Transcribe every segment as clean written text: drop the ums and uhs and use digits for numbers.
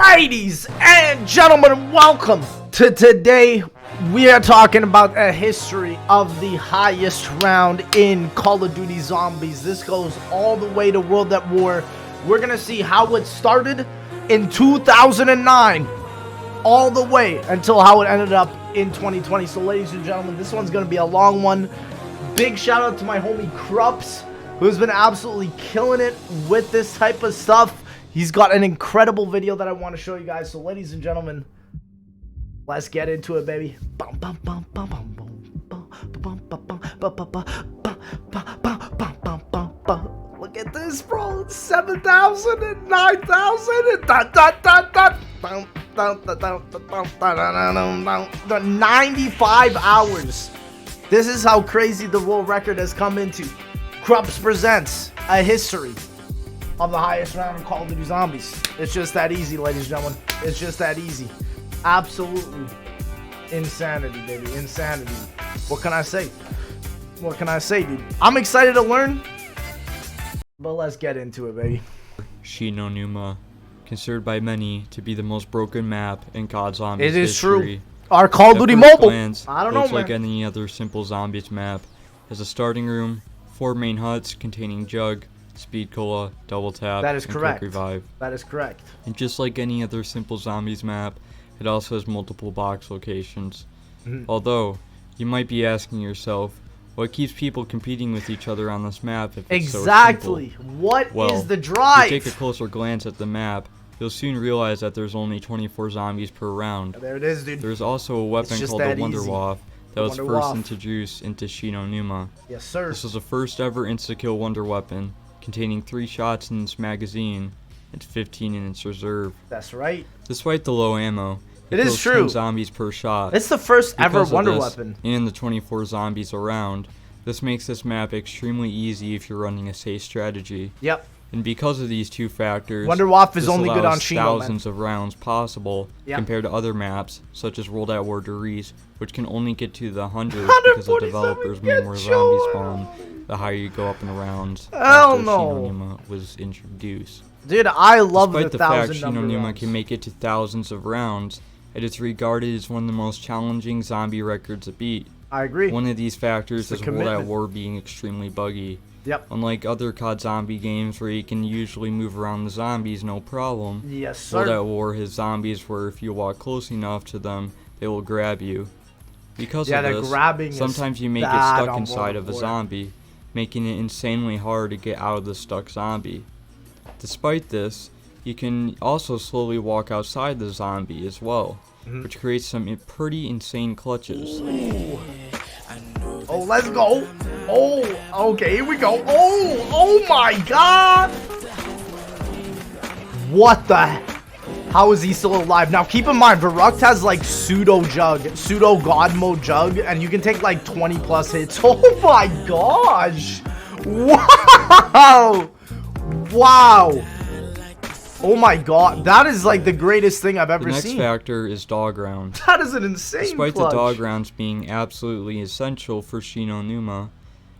Ladies and gentlemen, welcome to today. We are talking about a history of the highest round in Call of Duty Zombies. This goes all the way to World at War. We're gonna see how it started in 2009 all the way until how it ended up in 2020. So ladies and gentlemen, this one's gonna be a long one. Big shout out to my homie Krups, who's been absolutely killing it with this type of stuff. He's got an incredible video that I want to show you guys. So ladies and gentlemen, let's get into it, baby. Look at this, bro. 7,000 and 9,000 and 95 hours. This is how crazy the world record has come into. Krups presents a history of the highest round in Call of Duty Zombies. It's just that easy, ladies and gentlemen. It's just that easy. Absolutely insanity, baby. Insanity. What can I say? What can I say, dude? I'm excited to learn, but let's get into it, baby. Shi No Numa, considered by many to be the most broken map in COD Zombies It is history. true. Our Call of Duty Mobile. I don't know, looks man. like any other simple Zombies map. Has a starting room, 4 main huts containing Jug, Speed Cola, Double Tap, That is and correct. Quick Revive. That is correct. And just like any other simple Zombies map, it also has multiple box locations. Although, you might be asking yourself, what keeps people competing with each other on this map if it's Exactly. so simple? What Well, is the if drive? you take a closer glance at the map, you'll soon realize that there's only 24 zombies per round. There it is, dude. There's also a weapon just called the that Wonder easy. Waff that The was Wonder first Waff. introduced into Shi No Numa. Yes, sir. This was the first ever insta-kill wonder weapon, containing 3 shots in its magazine and 15 in its reserve. That's right. Despite the low ammo, It is kills true. 10 zombies per shot. It's the first ever Because of wonder this, weapon. And the 24 zombies around, this makes this map extremely easy if you're running a safe strategy. Yep. And because of these two factors, Wonder Waff is this only good allows on Shino, man. thousands of rounds possible Yep. compared to other maps, such as World at War Derice, which can only get to the hundreds because the 147 developers get made more Joel. zombie spawn the higher you go up in the rounds Hell after no. Shi No Numa was introduced. Dude, I love Despite the the fact 1,000 Shi No number Numa rounds. can make it to thousands of rounds, it is regarded as one of the most challenging zombie records to beat. I agree. One of these factors It's is the World at commitment. War being extremely buggy. Yep. Unlike other COD zombie games where you can usually move around the zombies no problem, Yes, World sir. at War has zombies where if you walk close enough to them, they will grab you. Because Yeah, of the this, grabbing is sometimes you may get bad stuck on inside World of a at War. zombie, making it insanely hard to get out of the stuck zombie. Despite this, you can also slowly walk outside the zombie as well, which creates some pretty insane clutches. Oh, let's go. Oh, okay, here we go. Oh my God. What the? How is he still alive? Now, keep in mind, Verrucht has like pseudo god mode jug, and you can take like 20 plus hits. Oh my gosh. Wow. Wow. Oh my God. That is like the greatest thing I've The ever next seen. factor is dog rounds. That is an insane Despite clutch. the dog rounds being absolutely essential for Shi No Numa,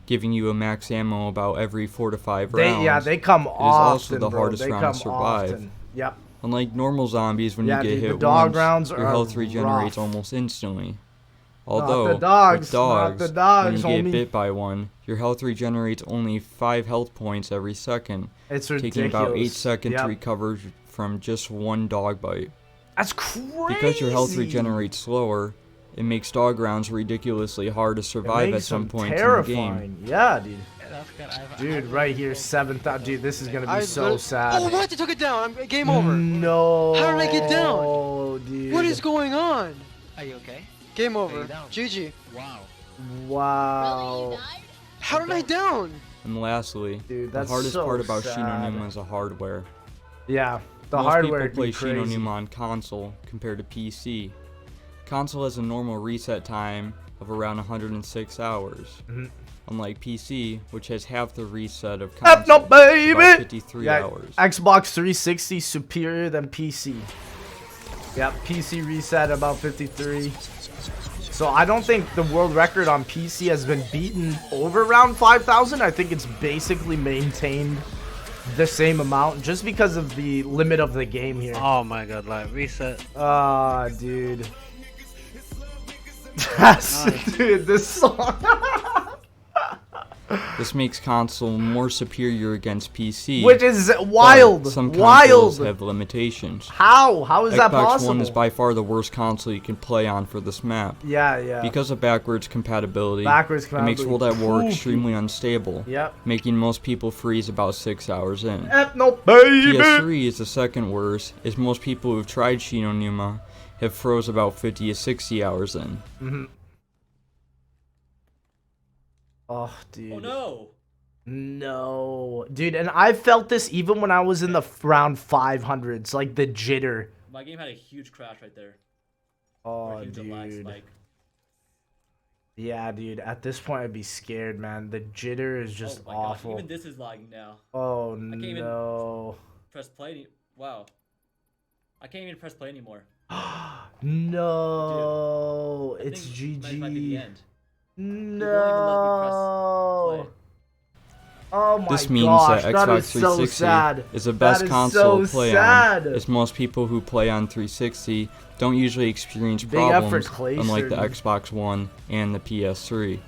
giving you a max ammo about every 4 to 5 rounds, Yeah, they come it is often, also the bro. hardest They round come to survive. often. Yep. Unlike normal zombies, when Yeah, you get dude, the hit dog once, rounds your are health regenerates rough. almost instantly. Not Although, the dogs, with dogs, not the dogs, when you homie. get bit by one, your health regenerates only 5 health points every second, It's ridiculous. taking about 8 seconds Yep. to recover from just one dog bite. That's crazy. Because your health regenerates slower, it makes dog rounds ridiculously hard to It survive at makes some them point in the terrifying. game. Yeah, dude. Dude, right here, 7,000. Dude, this is gonna be so sad. Oh, what? They took it down. Game over. No. How did I get down? Oh, dude. What is going on? Are you okay? Game Are over. you down? GG. Wow. Wow. How did I down? And lastly, Dude, the that's hardest so part about Shi No sad. Numa is the hardware. Yeah, the Most hardware people would play be Shi No crazy. Numa on console compared to PC. Console has a normal reset time of around 106 hours. Unlike PC, which has half the reset of console, F no, baby. about 53 Yeah, hours. Xbox 360 superior than PC. Yep, PC reset about 53. So I don't think the world record on PC has been beaten over around 5,000. I think it's basically maintained the same amount just because of the limit of the game here. Oh my god, like reset. Ah, dude. That's, dude, this song. This makes console more superior against PC. Which is but wild. Some consoles Wild. have limitations. How? How is that Xbox possible? One is by far the worst console you can play on for this map. Yeah. Because of backwards compatibility, Backwards it makes World compatibility. at War Ooh. extremely unstable, Yep. making most people freeze about 6 hours in. No, baby. PS3 is the second worst, as most people who've tried Shin Onuma have froze about 50 to 60 hours in. Oh, dude. Oh no! No, dude, and I felt this even when I was in the round 500s, like the jitter. My game had a huge crash right there. Oh, Or a huge lag dude. spike. Yeah, dude. At this point, I'd be scared, man. The jitter is just Oh my awful. gosh, even this is lagging now. Oh can't even- no. Press play. Wow. I can't even press play anymore. No, I it's think that might be the GG. end. No. play. Oh my This means gosh, that that Xbox is so 360 sad. is the best That is console so to play sad. on, as most people who play on 360 don't usually experience Big up for problems, Clayster, unlike the dude. Xbox One and the PS3.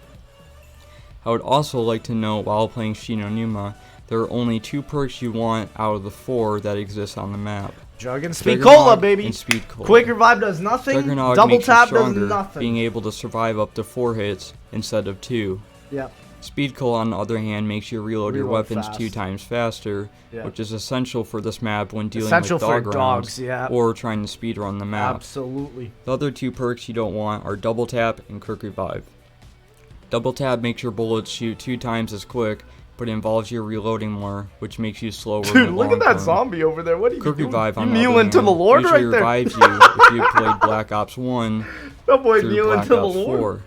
I would also like to note while playing Shin Onuma, there are only 2 perks you want out of the 4 that exist on the map. Jug and Speed Juggernaut Cola, baby. and Speed Cola. Quick revive does nothing. Juggernaut Double makes you tap does stronger, nothing. being able to survive up to 4 hits instead of 2. Yep. Speed Cola, on the other hand, makes you reload your Reload weapons fast. 2 times faster, Yeah. which is essential for this map when dealing Essential with for dog dogs, rounds yeah. or trying to speedrun the map. Absolutely. The other 2 perks you don't want are Double Tap and Quick Revive. Double Tap makes your bullets shoot 2 times as quick, but involves you reloading more, which makes you slower in Dude, the look long at that term. zombie over there. What are you Quick doing? Revive, You on the other kneeling to hand, the Lord usually right there. revives you if you played Black Ops 1 That boy through kneeling Black to the Ops Lord. 4.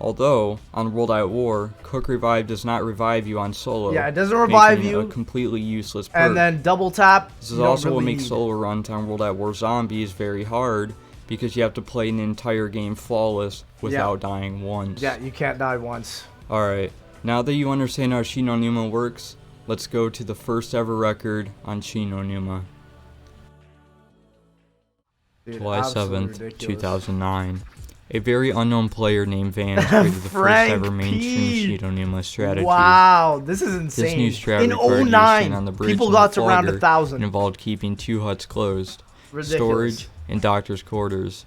Although, on World at War, Quick Revive does not revive you on solo. Yeah, it doesn't revive making it you. a completely useless perk. And then double tap. This you is don't also what really makes need. solo runs on World at War Zombies very hard, because you have to play an entire game flawless without dying once. Yeah, you can't die once. Alright, now that you understand how Shin Onuma works, let's go to the first ever record on Shin Onuma. Dude, July absolutely 7th, ridiculous. 2009. A very unknown player named Van created the first Frank ever mainstream P. Shin Onuma strategy. Wow, this is insane. This new strat In required you to 09, stand on the bridge people in got the to around Flogger 1,000. and involved keeping 2 huts closed, Ridiculous. storage, and doctor's quarters.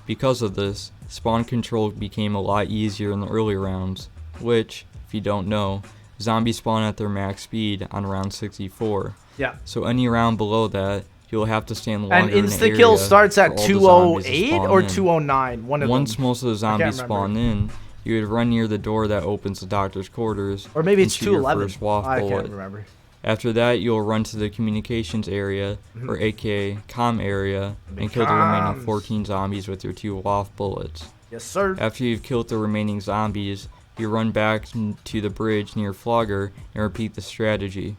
Because of this, spawn control became a lot easier in the early rounds, which, if you don't know, zombies spawn at their max speed on round 64. Yeah. So any round below that, you'll have to stand longer And in the insta kill area starts for at all the zombies to 208 spawn or in. 209. One of Once them. most of the zombies remember. spawn in, you would run near the door that opens the doctor's quarters, Or maybe and it's shoot your 211. first waft I bullet. can't remember. After that, you'll run to the communications area, or aka comm area, and kill the remaining comms. 14 zombies with your 2 waft bullets. Yes, sir. After you've killed the remaining zombies, you run back to the bridge near Flogger and repeat the strategy.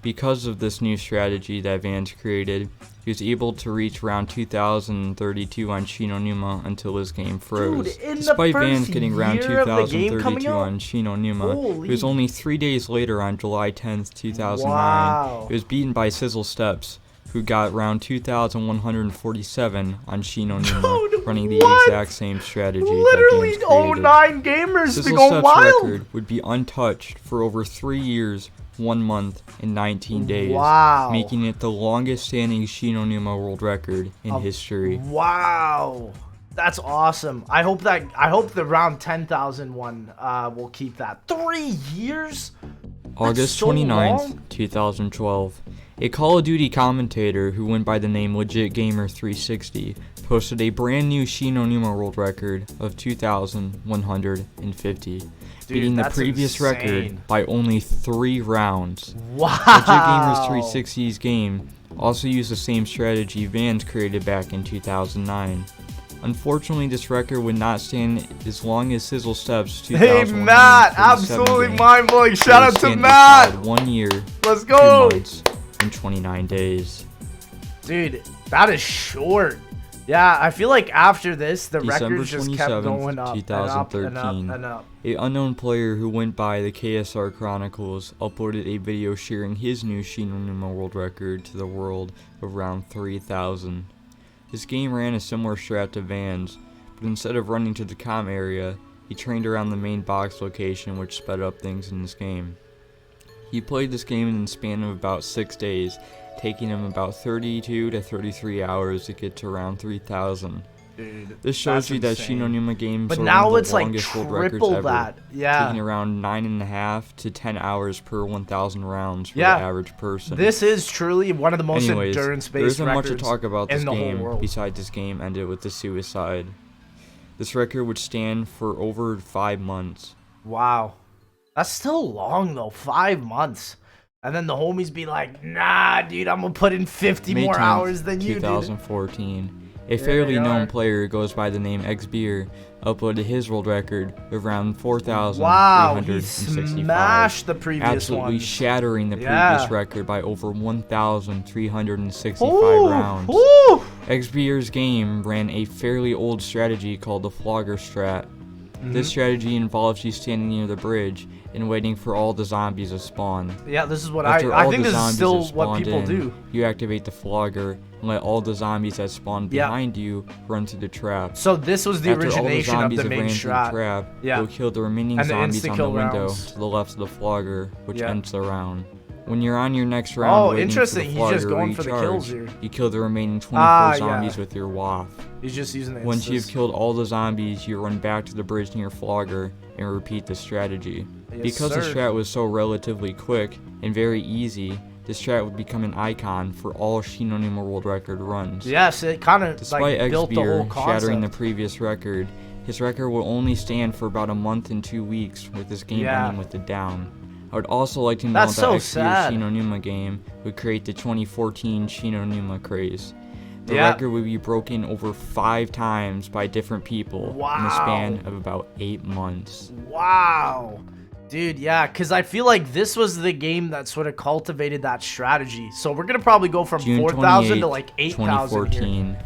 Because of this new strategy that Vance created, he was able to reach round 2032 on Shin Onuma until his game froze. Dude, in the Despite Vance first getting round year of the game coming 2032 out? on Shin Onuma, Holy. it was only 3 days later on July 10th, 2009. Wow. It was beaten by Sizzle Steps, who got round 2147 on Shin Onuma, Dude, running the what? exact same strategy Literally that Vance created. 09 gamers be Sizzle going Step's wild. record would be untouched for over 3 years, 1 month, and 19 days, Wow. making it the longest standing Shin Onuma world record in history. Wow. That's awesome. I hope the round 10,000 one will keep that. 3 years? August so 29th, long? 2012. A Call of Duty commentator who went by the name Legit Gamer 360 posted a brand new Shin Onuma world record of 2,150, beating the that's previous insane. record by only 3 rounds. Wow. Legit Gamer's 360's game also used the same strategy Vance created back in 2009. Unfortunately, this record would not stand as long as Sizzle Steps' Hey, Matt. 2,147 Absolutely game. mind-blowing. It Shout would out to stand a Matt. solid 1 year, Let's 2 go. months, and 29 days. Dude, that is short. Yeah, I feel like after this, the December records just kept 27th, going up and up and up 2013. and up. A unknown player who went by the KSR Chronicles uploaded a video sharing his new Shinonuma world record to the world of around 3,000. This game ran a similar strat to Van's, but instead of running to the comm area, he trained around the main box location, which sped up things in this game. He played this game in the span of about 6 days, taking him about 32 to 33 hours to get to around 3,000. Dude, This shows you that insane. Shinonuma games But are now one of it's the like longest world records triple ever, that. Yeah. taking around 9.5 to 10 hours per 1,000 rounds for Yeah. the average person. This is truly one of the most Anyways, there endurance-based isn't much to records talk about this in the whole game world. besides this game ended with the suicide. This record would stand for over 5 months. Wow. That's still long, though. 5 months. And then the homies be like, nah, dude, I'm going to put in 50 May more 10th, hours than you, dude. 2014. A fairly they known are. player who goes by the name XBeer uploaded his world record of around Wow, he 4,365. smashed the previous Absolutely one. shattering the Yeah. previous record by over 1,365 Ooh, rounds. ooh. XBeer's game ran a fairly old strategy called the Flogger Strat. This strategy involves you standing near the bridge and waiting for all the zombies to spawn. Yeah, this is what After I all think the this is zombies still have what spawned people in, do. You activate the Flogger and let all the zombies that spawn Yeah. behind you run to the trap. So this was the After all the origination of zombies the have main ran through the strat. trap, Yeah. you'll kill the remaining And the zombies on the insta-kill window rounds. to the left of the Flogger, which Yeah. ends the round. When you're on your next round Oh, waiting interesting. for He's the Flogger just to going for the kills recharge, here. you kill the remaining 24 Ah, yeah. zombies with your WAF. He's just using the Once instas. you've killed all the zombies, you run back to the bridge near Flogger and repeat the strategy. Yes, Because the sir. strat was so relatively quick and very easy, the strat would become an icon for all Shinonuma world record runs. Yes, it kind of Despite like built the whole XBeer concept. shattering the previous record, his record will only stand for about a month and 2 weeks, with this game Yeah. ending with a down. I would also like to note That's that so XBeer's sad. Shinonuma game would create the 2014 Shinonuma craze. The Yeah. record would be broken over 5 times by different people in the span of about 8 months. Wow. Dude, yeah, because I feel like this was the game that sort of cultivated that strategy. So we're going to probably go from June 4,000 to 28th, like 8,000 here. 2014.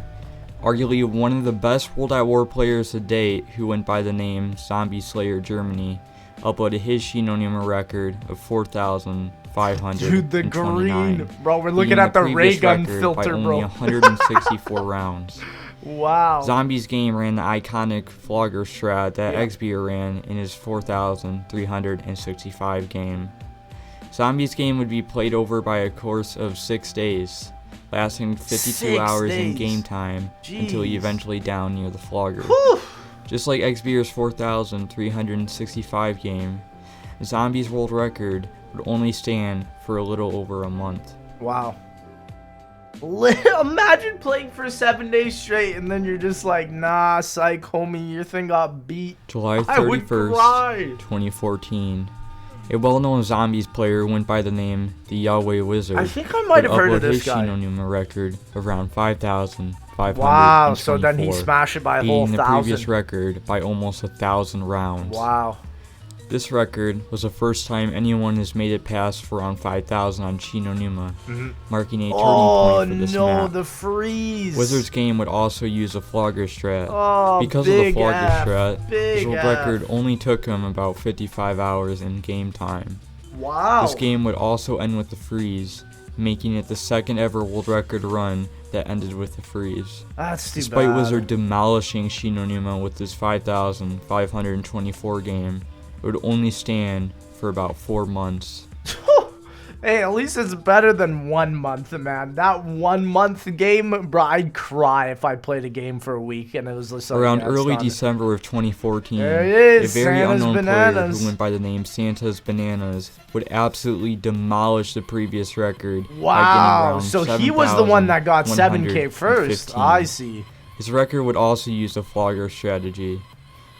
Arguably one of the best World at War players to date, who went by the name Zombie Slayer Germany, uploaded his Shinonuma record of 4,529. Dude, the green. Bro, we're looking beating at the ray previous gun record filter, by only bro. 164 rounds. Wow. Zombie's game ran the iconic Flogger strat that Yeah. XBeer ran in his 4,365 game. Zombie's game would be played over by a course of 6 days, lasting 52 6 hours in days. game time until you Jeez. eventually down near the Flogger. Whew. Just like XBeer's 4,365 game, Zombie's world record would only stand for a little over a month. Wow. Imagine playing for 7 days straight and then you're just like, nah, psych, homie, your thing got beat. July I would 31st, cry. 2014. A well-known Zombies player went by the name the Yahweh Wizard. I think I might have would heard of upload this his guy. Shinonuma record of around 5,524. Wow, so then he smashed it by a whole beating the previous 1,000. record by almost 1,000 rounds. Wow. This record was the first time anyone has made it past for around 5,000 on Shinonuma, marking a turning Oh point for this no, map. the freeze. Wizard's game would also use a Flogger strat. Oh, Because of the big Flogger F, strat, his big world F. record only took him about 55 hours in game time. Wow. This game would also end with the freeze, making it the second ever world record run that ended with the freeze. That's too Despite bad. Wizard demolishing Shinonuma with his 5,524 game, it would only stand for about 4 months. Hey, at least it's better than 1 month, man. That 1 month game, bro, I'd cry if I played a game for a week and it was just like, Around yeah, it's early done. December of 2014, There it is, a very Santa's unknown Bananas. player who went by the name Santa's Bananas would absolutely demolish the previous record. by getting Wow, around so he was the one that got 7K first. 7,115. I see. His record would also use the Flogger strategy.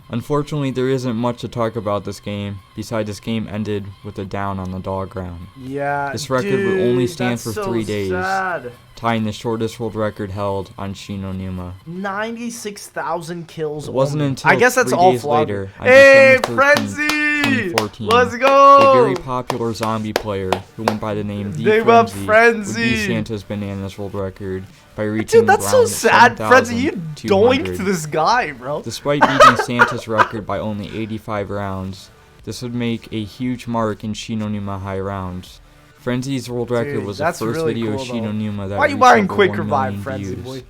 Unfortunately, there isn't much to talk about this game, besides this game ended with a down on the dog round, Yeah, This record would only dude, stand that's for so 3 days. sad. tying the shortest world record held on Shinonuma. 96,000 kills. It wasn't only. until I guess that's 3 all days Flogger. later, on Hey, December 13th, Frenzy! 2014. Let's A go! very popular zombie player who went by the name The Name up Frenzy would beat Frenzy. Santa's Bananas world record by reaching Dude, that's so around sad. Frenzy, you 7,200. doinked this guy, bro. Despite beating Santa's record by only 85 rounds, this would make a huge mark in Shinonuma high rounds. Frenzy's world record Dude, was the that's first really video cool, of though. Shinonuma that Why you reached buying over Quick 1 Revive, million Frenzy, views, boy?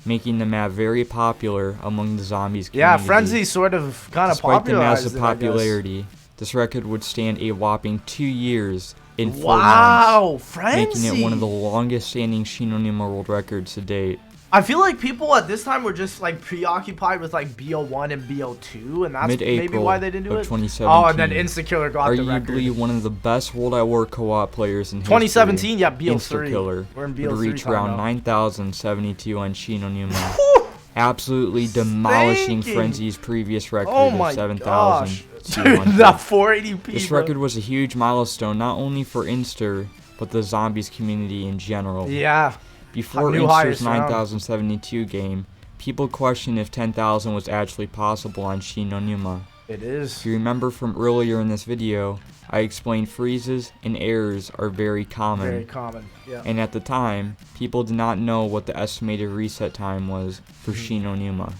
making the map very popular among the zombies Yeah, community. Frenzy sort of kind of Despite the popularized massive it, I guess. popularity, this record would stand a whopping 2 years in 4 months, Wow, Frenzy! making it one of the longest standing Shinonuma world records to date. I feel like people at this time were just like preoccupied with like BO1 and BO2, and that's maybe Mid-April why they didn't do of it. 2017, Oh, and then Instakiller got the record. arguably one of the best World at War co-op players in 2017, history, yeah, BO3. Instakiller We're in would BO3 reach time around now. 9,072 on Shinonuma, absolutely demolishing Stinking. Frenzy's previous record Oh of my gosh. 7,200. Dude, that 480p. This bro. record was a huge milestone not only for Inster, but the zombies community in general. Yeah. Before New Inster's highest round. 9,072 game, people questioned if 10,000 was actually possible on Shinonuma. It If is. you remember from earlier in this video, I explained freezes and errors are very common. Very common. Yeah. And at the time, people did not know what the estimated reset time was for Shinonuma.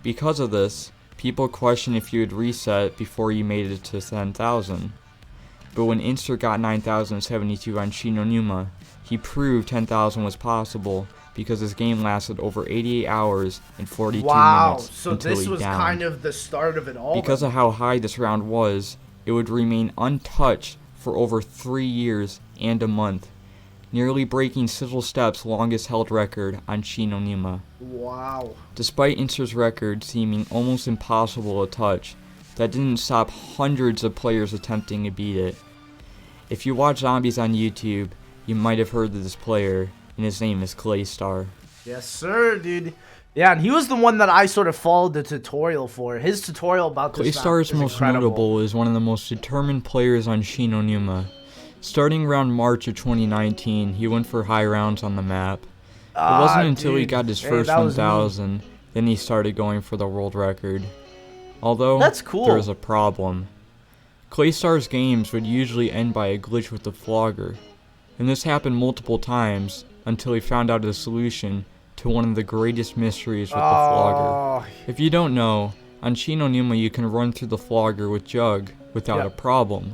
Because of this, people questioned if you would reset before you made it to 10,000. But when Inster got 9,072 on Shinonuma, he proved 10,000 was possible because his game lasted over 88 hours and 42 Wow. minutes So until this he was downed. kind of the start of it all. Because of how high this round was, it would remain untouched for over 3 years and a month, nearly breaking Sizzle Step's longest held record on Shinonuma. Wow. Despite Inster's record seeming almost impossible to touch, that didn't stop hundreds of players attempting to beat it. If you watch Zombies on YouTube, you might have heard of this player, and his name is Claystar. Yes, sir, dude. Yeah, and he was the one that I sort of followed the tutorial for. His tutorial about this map Claystar's is most incredible. notable is one of the most determined players on Shinonuma. Starting around March of 2019, he went for high rounds on the map. It wasn't until he dude. got his Hey, first that was me. 1,000, then he started going for the world record. Although, That's cool. there was a problem. Claystar's games would usually end by a glitch with the flogger, and this happened multiple times until he found out a solution to one of the greatest mysteries with the flogger. Oh, If you don't know, on Shinonuma you can run through the flogger with Jug without Yep. a problem.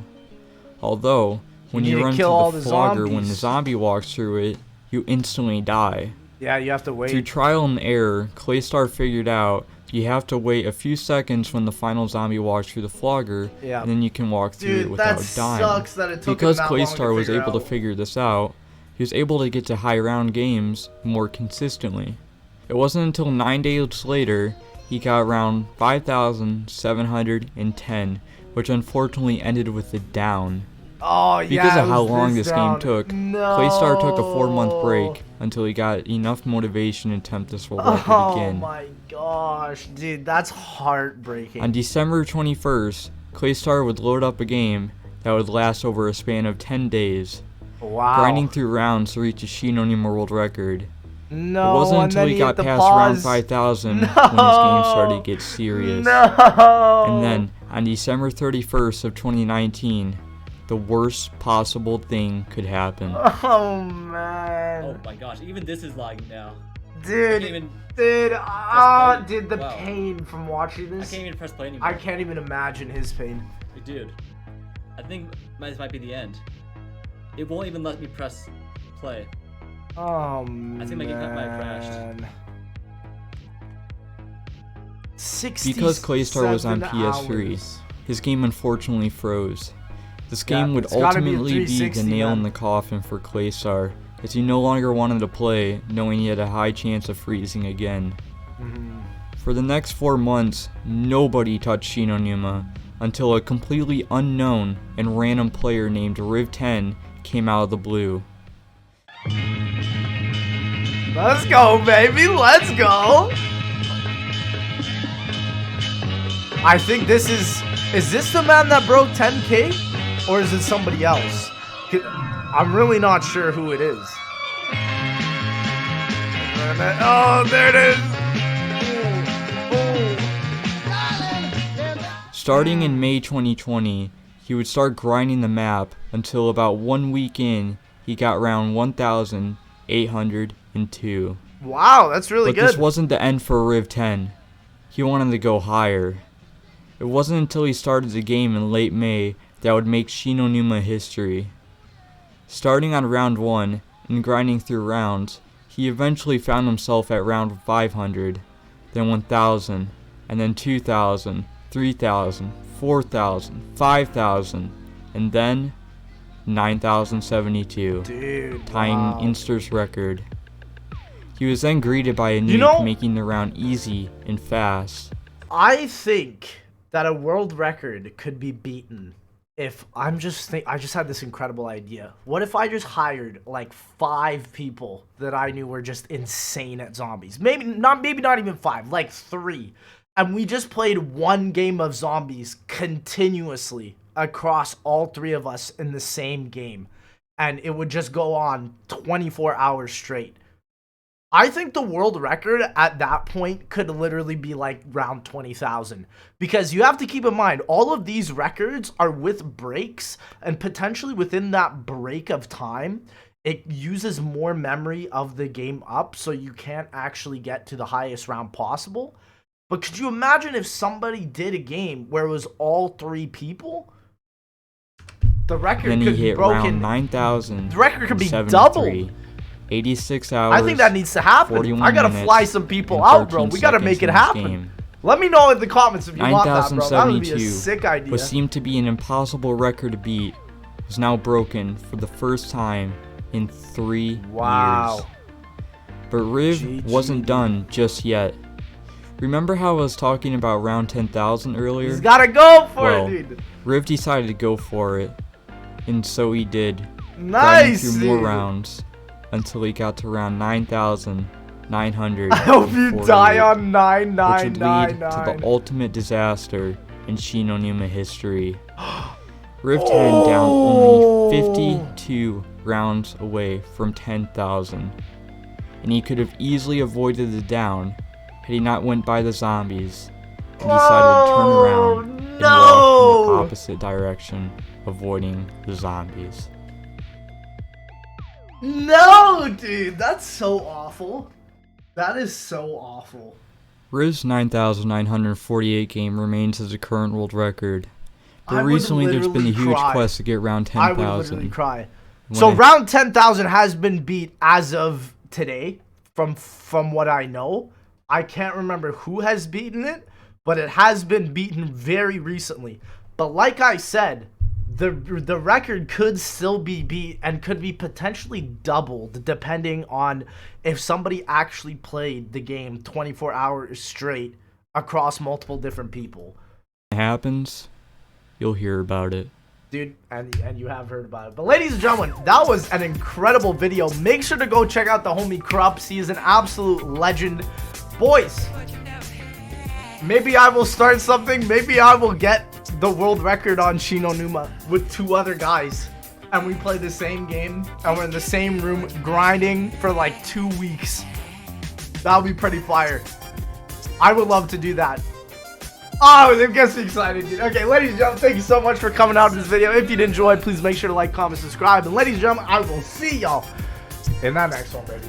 Although, when need you to run kill all through the the flogger when the zombies. zombie walks through it, you instantly die. yeah, you have to Through wait. trial and error, Claystar figured out you have to wait a few seconds when the final zombie walks through the flogger, Yeah. and then you can walk through it Dude, without that dying. sucks that it took Because him that long Claystar was figure able out. to figure this out, he was able to get to high round games more consistently. It wasn't until 9 days later he got around 5,710, which unfortunately ended with a down. Oh, yeah. Because it of how was long this game down. took, No. Claystar took a 4-month break until he got enough motivation to attempt this world record Oh again. my gosh, dude, that's heartbreaking. On December 21st, Claystar would load up a game that would last over a span of 10 days, Wow. grinding through rounds to reach a Shinonuma world record. No, It wasn't and until then he hit got the past round pause. 5,000 when his game started to get serious. No. And then, on December 31st of 2019, the worst possible thing could happen. Oh man. Oh my gosh, even this is lagging now. I Dude, can't even, dude, play. dude, the Wow. pain from watching I this. can't even press play anymore. I can't even imagine his pain. Dude, I think this might be the end. It won't even let me press play. Oh I think my game might have crashed. man. 60 Because Claystar was on PS3, his game unfortunately froze. This Yeah, game would it's gotta be a ultimately be the 360 nail in then. the coffin for Claystar, as he no longer wanted to play, knowing he had a high chance of freezing again. For the next 4 months, nobody touched Shinonuma, until a completely unknown and random player named Riv10 came out of the blue. Let's go, baby. Let's go. I think this is this the man that broke 10K? Or is it somebody else? I'm really not sure who it is. Oh, there it is. Starting in May 2020, he would start grinding the map until about 1 week in, he got round 1,802. Wow, that's really But good. this wasn't the end for Riv 10. He wanted to go higher. It wasn't until he started the game in late May that would make Shi No Numa history. Starting on round 1 and grinding through rounds, he eventually found himself at round 500, then 1,000, and then 2,000, 3,000, 4,000, 5,000, and then 9,072, Dude, tying wow. Inster's record. He was then greeted by a nuke, You know- making the round easy and fast. I think that a world record could be beaten if I just had this incredible idea. What if I just hired like 5 people that I knew were just insane at zombies? Maybe not even 5, like 3. And we just played one game of zombies continuously across all 3 of us in the same game. And it would just go on 24 hours straight. I think the world record at that point could literally be like around 20,000, because you have to keep in mind all of these records are with breaks, and potentially within that break of time it uses more memory of the game up, so you can't actually get to the highest round possible. But could you imagine if somebody did a game where it was all 3 people? The record Then he could be hit round broken. 9,000. The record could be doubled. 86 hours. I think that needs to happen. 41 I gotta minutes, fly some people and out, bro. 13 We gotta seconds make it in this happen. game. Let me know in the comments if you want that, bro. That would be a 9,072, sick idea. what seemed to be an impossible record to beat, was now broken for the first time in 3 Wow. years. But Riv GG. wasn't done just yet. Remember how I was talking about round 10,000 earlier? He's gotta go for Well, it, dude. Riv decided to go for it, and so he did, grinding Nice, through more dude. rounds until he got to round 9,900. I hope you die on which would lead to the 999. ultimate disaster in Shi No Numa history. Riv 10 down only 52 rounds away from 10,000, and he could have easily avoided the down had he not went by the zombies and decided to turn around and walk in the no. opposite direction, avoiding the zombies. No, dude. That's so awful. That is so awful. Riv's 9,948 game remains as a current world record, I but would recently there's been a literally huge cry. quest to get round I would literally 10,000. cry. When So I- round 10,000 has been beat as of today, from what I know. I can't remember who has beaten it, but it has been beaten very recently. But like I said, the record could still be beat and could be potentially doubled depending on if somebody actually played the game 24 hours straight across multiple different people. When it happens, you'll hear about it. Dude, and you have heard about it. But ladies and gentlemen, that was an incredible video. Make sure to go check out the homie Krups. He is an absolute legend. Boys, maybe I will start something. Maybe I will get the world record on Shi No Numa with 2 other guys. And we play the same game. And we're in the same room grinding for like 2 weeks. That would be pretty fire. I would love to do that. Oh, it gets me excited, dude. Okay, ladies and gentlemen, thank you so much for coming out to this video. If you did enjoy, please make sure to like, comment, subscribe. And ladies and gentlemen, I will see y'all in that next one, baby.